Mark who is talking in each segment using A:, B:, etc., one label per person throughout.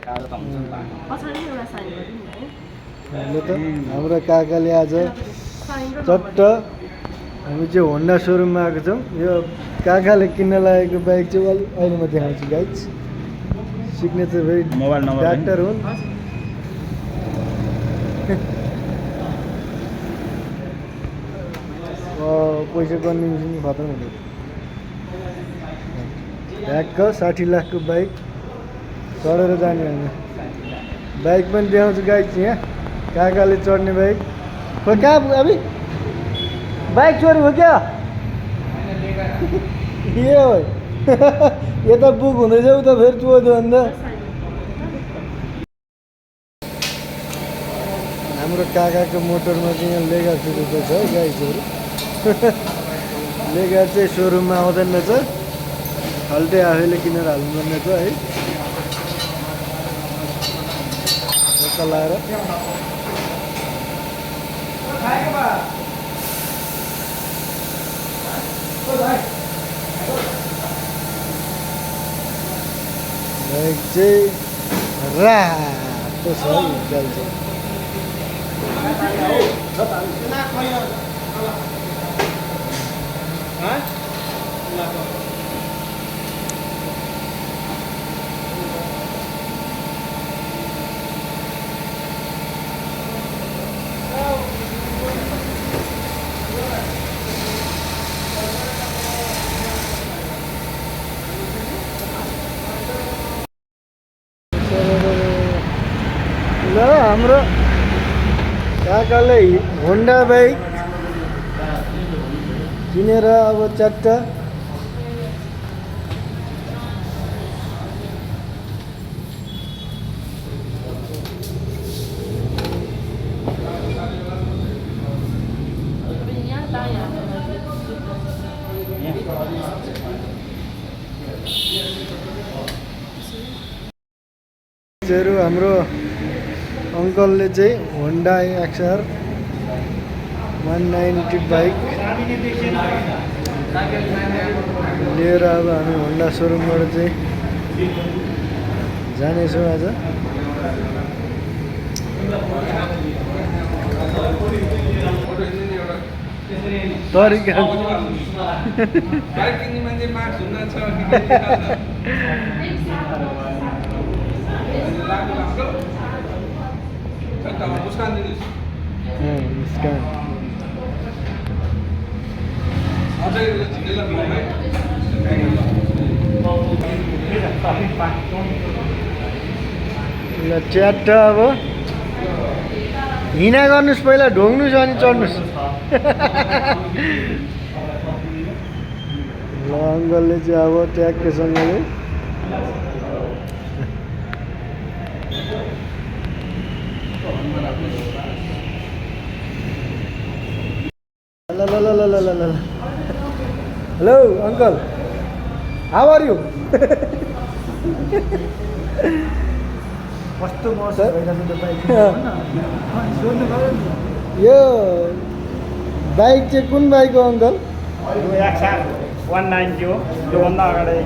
A: हामीले त हाम्रो काकाले आज चट्ट हामी चाहिँ होन्डा सोरुममा आएको छौँ। यो काकाले किन्न लागेको बाइक चाहिँ अहिले म देखाउँछु गाइज। सिग्नेचर भेरी डाक्टर हुन्। पैसा कन्भेन्सन खतम हुँयो। ढ्याक्क 60 लाखको बाइक चढेर जाने होइन। बाइक पनि देखाउँछु गाइज यहाँ काकाले चढ्ने बाइक। खोइ कहाँ अभी बाइक चोरी हो क्या? ए हो यता बुक हुँदैछ उता फेरि चोर्यो अन्त। हाम्रो काकाको मोटरमा चाहिँ यहाँ लेगा सुरुको छ गाइजहरू। लेगा चाहिँ सोरुममा आउँदैन रहेछ, फाल्टै आफैले किनेर हाल्नुपर्ने छ है। लाएर बाइक चाहिँ रातो छ है ल हाम्रो काकाले होन्डा बाइक किनेर अब चट्ट हाम्रो अङ्कलले चाहिँ होन्डा XR 190 बाइक लिएर अब हामी होन्डा सोरुमबाट चाहिँ जानेछौँ आज। तरिका च्याट्ट अब हिँडा गर्नुहोस्, पहिला ढोग्नुहोस् अनि चढ्नुहोस्। ल अङ्कलले चाहिँ अब ट्याक्कसँगले ल ल ल ल ल ल ल hello uncle, how are you? कस्तो यो बाइक चाहिँ कुन बाइक हो अङ्कल?
B: XR 190 हो। योभन्दा अगाडि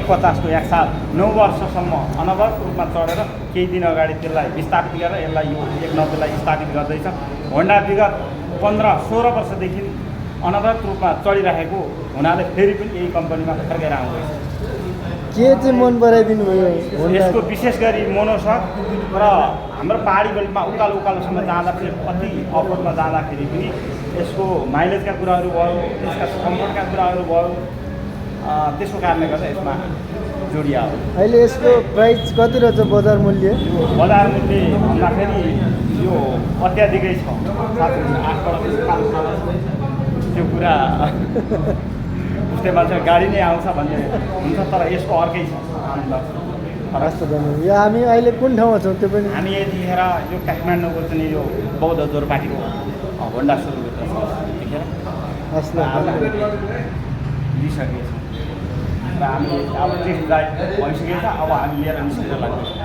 B: 150 को XR 9 वर्षसम्म अनवरत रूपमा चढेर केही दिन अगाडि त्यसलाई विस्थापित गरेर यसलाई यो 190 लाई स्थापित गर्दैछ। होन्डा विगत 15-16 वर्षदेखि अनवरत रूपमा चढिरहेको हुनाले फेरि पनि यही कम्पनीमा फर्केर आउँदैछ।
A: के चाहिँ मन पराइदिनु भयो
B: यसको? विशेष गरी मोनोसक र हाम्रो पहाडी बेल्टमा उकालोसम्म जाँदा पनि अति अफरोडमा जाँदाखेरि पनि यसको माइलेजका कुराहरू भयो, यसका कम्फर्टका कुराहरू भयो, त्यसको कारणले गर्दा यसमा जोडिया हो।
A: अहिले यसको प्राइस कति रहेछ बजार मूल्य?
B: बजार मूल्य भन्दाखेरि यो अत्याधिकै छ। 8 त्यो कुरा उसले मान्छे गाडी नै आउँछ भन्ने हुन्छ, तर यसको अर्कै छ।
A: यो हामी अहिले कुन ठाउँमा छौँ त्यो पनि?
B: हामी यतिखेर यो काठमाडौँको चाहिँ यो बौद्ध जोरपाटीको होन्डा सोरुमभित्र छ। यतिखेर लिइसकेको छौँ र हामी अब टेस्ट ड्राइभ भइसकेको छ। अब हामी लिएर निस्केर लाग्दैछौँ।